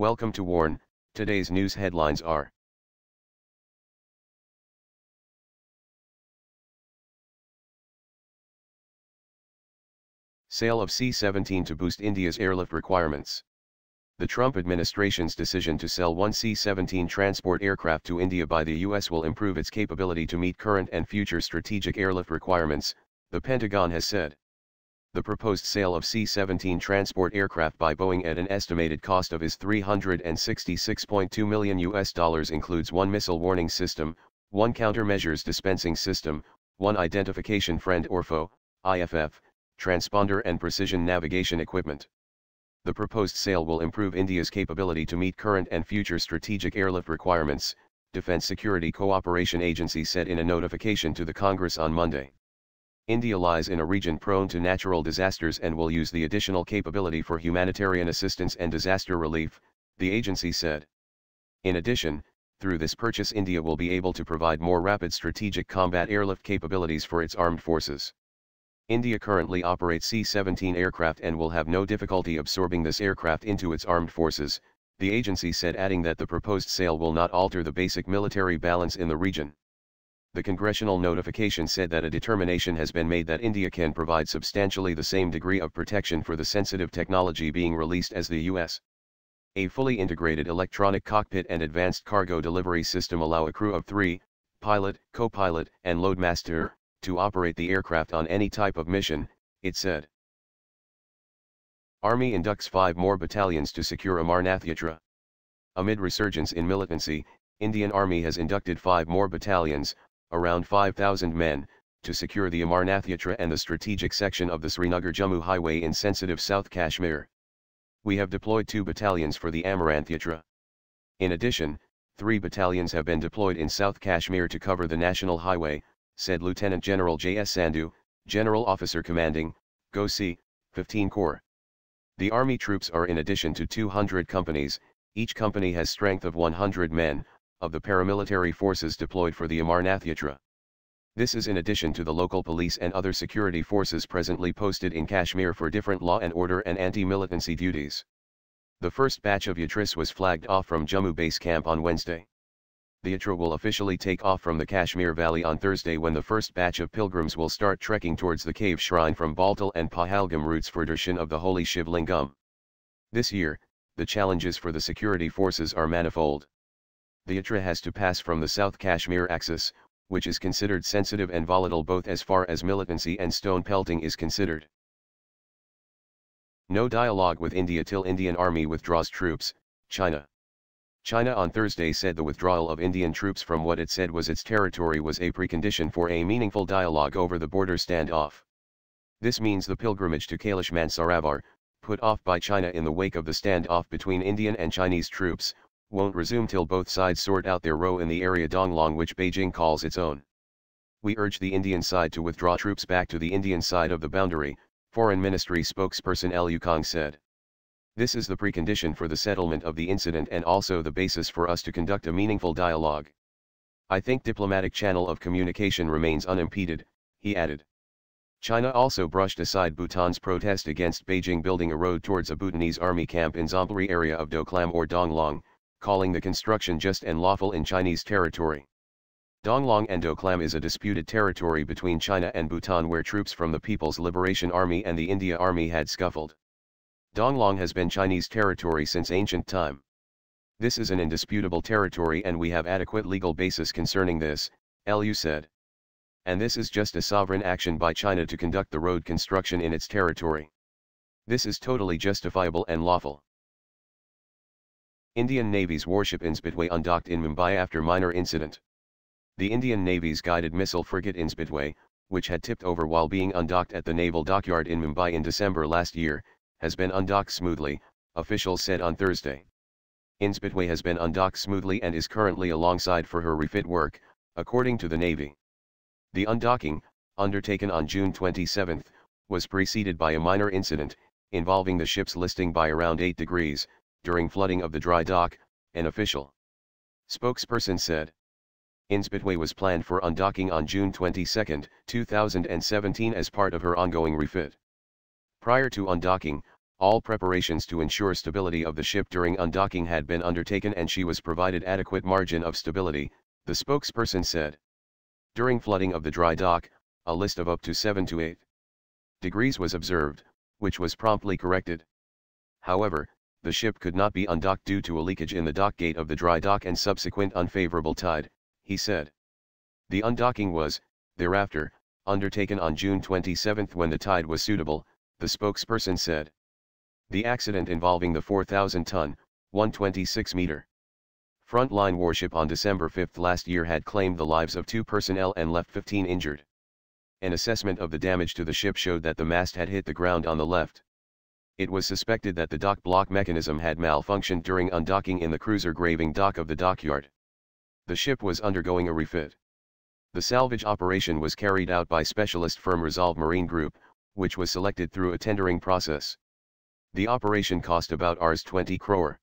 Welcome to Warn. Today's news headlines are: Sale of C-17 to boost India's airlift requirements. The Trump administration's decision to sell one C-17 transport aircraft to India by the U.S. will improve its capability to meet current and future strategic airlift requirements, the Pentagon has said. The proposed sale of C-17 transport aircraft by Boeing at an estimated cost of $366.2 million includes one missile warning system, one countermeasures dispensing system, one identification friend or foe, IFF, transponder and precision navigation equipment. The proposed sale will improve India's capability to meet current and future strategic airlift requirements, Defense Security Cooperation Agency said in a notification to the Congress on Monday. India lies in a region prone to natural disasters and will use the additional capability for humanitarian assistance and disaster relief, the agency said. In addition, through this purchase India will be able to provide more rapid strategic combat airlift capabilities for its armed forces. India currently operates C-17 aircraft and will have no difficulty absorbing this aircraft into its armed forces, the agency said, adding that the proposed sale will not alter the basic military balance in the region. The congressional notification said that a determination has been made that India can provide substantially the same degree of protection for the sensitive technology being released as the U.S. A fully integrated electronic cockpit and advanced cargo delivery system allow a crew of 3, pilot, co-pilot, and loadmaster, to operate the aircraft on any type of mission, it said. Army inducts 5 more battalions to secure Amarnath Yatra. Amid resurgence in militancy, Indian Army has inducted 5 more battalions, around 5,000 men, to secure the Amarnath Yatra and the strategic section of the Srinagar-Jammu highway in sensitive South Kashmir. We have deployed 2 battalions for the Amarnath Yatra. In addition, 3 battalions have been deployed in South Kashmir to cover the national highway, said Lieutenant General J.S. Sandhu, General Officer Commanding, Go C-15 Corps. The Army troops are in addition to 200 companies, each company has strength of 100 men, of the paramilitary forces deployed for the Amarnath Yatra. This is in addition to the local police and other security forces presently posted in Kashmir for different law and order and anti-militancy duties. The first batch of Yatris was flagged off from Jammu base camp on Wednesday. The Yatra will officially take off from the Kashmir Valley on Thursday, when the first batch of pilgrims will start trekking towards the cave shrine from Baltal and Pahalgam routes for darshan of the holy Shiv Lingam. This year, the challenges for the security forces are manifold. The Yatra has to pass from the South Kashmir axis, which is considered sensitive and volatile both as far as militancy and stone pelting is considered. No dialogue with India till Indian Army withdraws troops, China. China on Thursday said the withdrawal of Indian troops from what it said was its territory was a precondition for a meaningful dialogue over the border standoff. This means the pilgrimage to Kailash Mansarovar, put off by China in the wake of the standoff between Indian and Chinese troops, won't resume till both sides sort out their row in the area Donglong, which Beijing calls its own. We urge the Indian side to withdraw troops back to the Indian side of the boundary, Foreign Ministry spokesperson Lu Kang said. This is the precondition for the settlement of the incident and also the basis for us to conduct a meaningful dialogue. I think diplomatic channel of communication remains unimpeded, he added. China also brushed aside Bhutan's protest against Beijing building a road towards a Bhutanese army camp in Zombori area of Doklam or Donglong, calling the construction just and lawful in Chinese territory. Donglong and Doklam is a disputed territory between China and Bhutan where troops from the People's Liberation Army and the India Army had scuffled. Donglong has been Chinese territory since ancient time. This is an indisputable territory and we have adequate legal basis concerning this, Lu said. And this is just a sovereign action by China to conduct the road construction in its territory. This is totally justifiable and lawful. Indian Navy's warship INS Betwa undocked in Mumbai after minor incident. The Indian Navy's guided missile frigate INS Betwa, which had tipped over while being undocked at the naval dockyard in Mumbai in December last year, has been undocked smoothly, officials said on Thursday. INS Betwa has been undocked smoothly and is currently alongside for her refit work, according to the Navy. The undocking, undertaken on June 27, was preceded by a minor incident, involving the ship's listing by around 8 degrees, during flooding of the dry dock, an official spokesperson said. INS Betwa was planned for undocking on June 22, 2017 as part of her ongoing refit. Prior to undocking, All preparations to ensure stability of the ship during undocking had been undertaken and she was provided adequate margin of stability, the spokesperson said. During flooding of the dry dock, a list of up to 7 to 8 degrees was observed, which was promptly corrected. However, the ship could not be undocked due to a leakage in the dock gate of the dry dock and subsequent unfavorable tide, he said. The undocking was, thereafter, undertaken on June 27 when the tide was suitable, the spokesperson said. The accident involving the 4,000-ton, 126-meter frontline warship on December 5 last year had claimed the lives of 2 personnel and left 15 injured. An assessment of the damage to the ship showed that the mast had hit the ground on the left. It was suspected that the dock block mechanism had malfunctioned during undocking in the cruiser graving dock of the dockyard. The ship was undergoing a refit. The salvage operation was carried out by specialist firm Resolve Marine Group, which was selected through a tendering process. The operation cost about Rs 20 crore.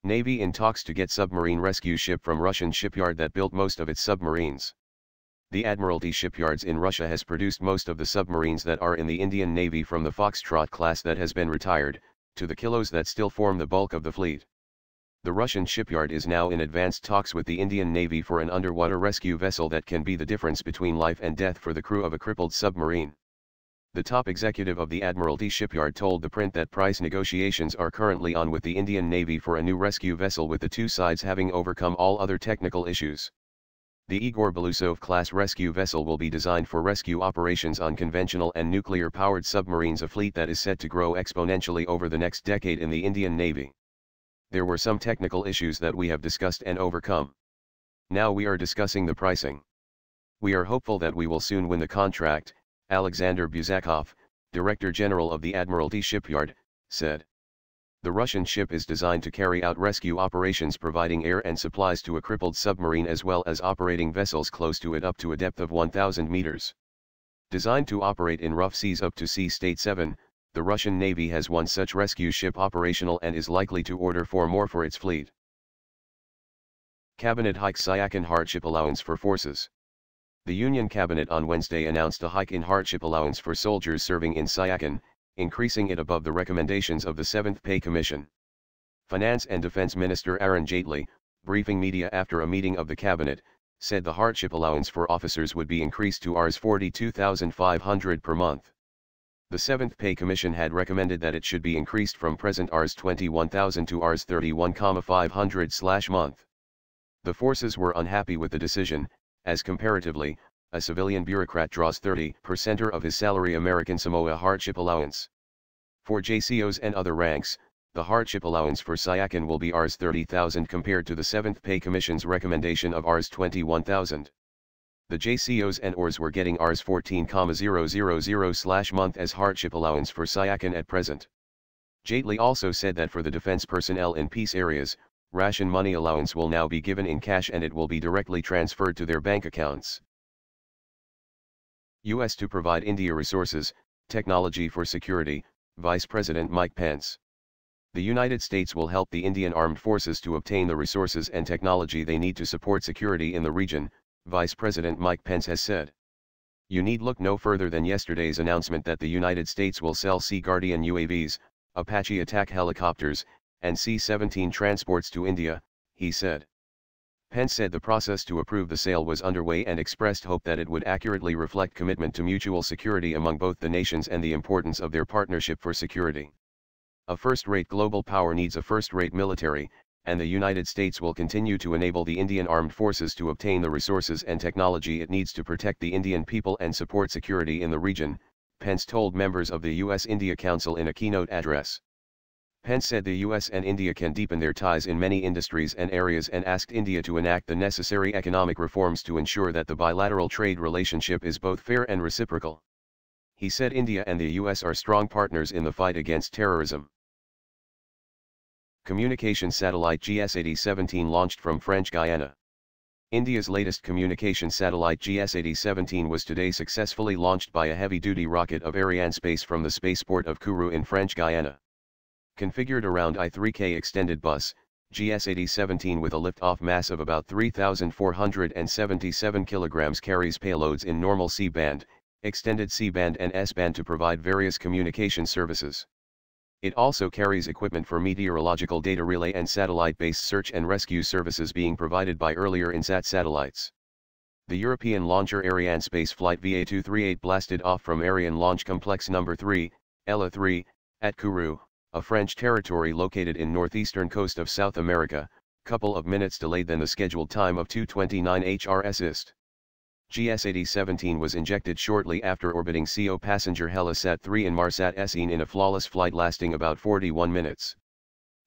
Navy in talks to get submarine rescue ship from Russian shipyard that built most of its submarines. The Admiralty shipyards in Russia has produced most of the submarines that are in the Indian Navy, from the Foxtrot class that has been retired, to the Kilos that still form the bulk of the fleet. The Russian shipyard is now in advanced talks with the Indian Navy for an underwater rescue vessel that can be the difference between life and death for the crew of a crippled submarine. The top executive of the Admiralty shipyard told the print that price negotiations are currently on with the Indian Navy for a new rescue vessel, with the two sides having overcome all other technical issues. The Igor Belousov-class rescue vessel will be designed for rescue operations on conventional and nuclear-powered submarines, a fleet that is set to grow exponentially over the next decade in the Indian Navy. There were some technical issues that we have discussed and overcome. Now we are discussing the pricing. We are hopeful that we will soon win the contract, Alexander Buzakov, Director General of the Admiralty Shipyard, said. The Russian ship is designed to carry out rescue operations, providing air and supplies to a crippled submarine as well as operating vessels close to it up to a depth of 1,000 meters. Designed to operate in rough seas up to sea state 7, the Russian Navy has one such rescue ship operational and is likely to order 4 more for its fleet. Cabinet hikes Siachen hardship allowance for forces. The Union Cabinet on Wednesday announced a hike in hardship allowance for soldiers serving in Siachen, increasing it above the recommendations of the 7th Pay Commission. Finance and Defense Minister Arun Jaitley, briefing media after a meeting of the Cabinet, said the hardship allowance for officers would be increased to Rs 42,500 per month. The 7th Pay Commission had recommended that it should be increased from present Rs 21,000 to Rs 31,500/month. The forces were unhappy with the decision, as comparatively, a civilian bureaucrat draws 30% of his salary American Samoa hardship allowance. For JCOs and other ranks, the hardship allowance for Siachen will be Rs 30,000 compared to the 7th Pay Commission's recommendation of Rs 21,000. The JCOs and ORs were getting Rs 14,000/month as hardship allowance for Siachen at present. Jaitley also said that for the defense personnel in peace areas, ration money allowance will now be given in cash and it will be directly transferred to their bank accounts. U.S. to provide India resources, technology for security, Vice President Mike Pence. The United States will help the Indian Armed Forces to obtain the resources and technology they need to support security in the region, Vice President Mike Pence has said. You need look no further than yesterday's announcement that the United States will sell Sea Guardian UAVs, Apache attack helicopters, and C-17 transports to India, he said. Pence said the process to approve the sale was underway and expressed hope that it would accurately reflect commitment to mutual security among both the nations and the importance of their partnership for security. A first-rate global power needs a first-rate military, and the United States will continue to enable the Indian Armed Forces to obtain the resources and technology it needs to protect the Indian people and support security in the region, Pence told members of the U.S.-India Council in a keynote address. Pence said the US and India can deepen their ties in many industries and areas and asked India to enact the necessary economic reforms to ensure that the bilateral trade relationship is both fair and reciprocal. He said India and the US are strong partners in the fight against terrorism. Communication satellite GSAT-17 launched from French Guiana. India's latest communication satellite GSAT-17 was today successfully launched by a heavy-duty rocket of Arianespace from the spaceport of Kourou in French Guiana. Configured around I-3K extended bus, GSAT-17 with a lift-off mass of about 3,477 kilograms carries payloads in normal C-band, extended C-band and S-band to provide various communication services. It also carries equipment for meteorological data relay and satellite-based search and rescue services being provided by earlier INSAT satellites. The European launcher Ariane spaceflight VA238 blasted off from Ariane Launch Complex No. 3, ELA 3, at Kourou, a French territory located in northeastern coast of South America, couple of minutes delayed than the scheduled time of 2:29 HRS ist. GSAT-17 was injected shortly after orbiting CO passenger Helisat-3 in Marsat Essine in a flawless flight lasting about 41 minutes.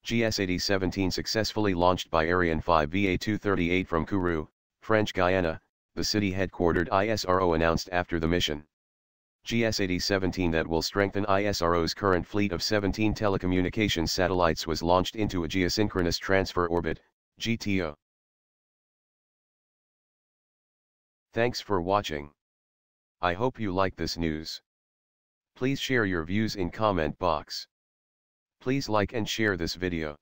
GSAT-17 successfully launched by Ariane 5 VA238 from Kourou, French Guiana, the city headquartered ISRO announced after the mission. GSAT-17 that will strengthen ISRO's current fleet of 17 telecommunications satellites was launched into a geosynchronous transfer orbit, GTO. Thanks for watching. I hope you like this news. Please share your views in comment box. Please like and share this video.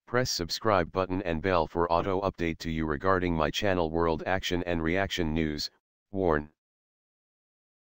Press subscribe button and bell for auto update to you regarding my channel World Action and Reaction News. Warn.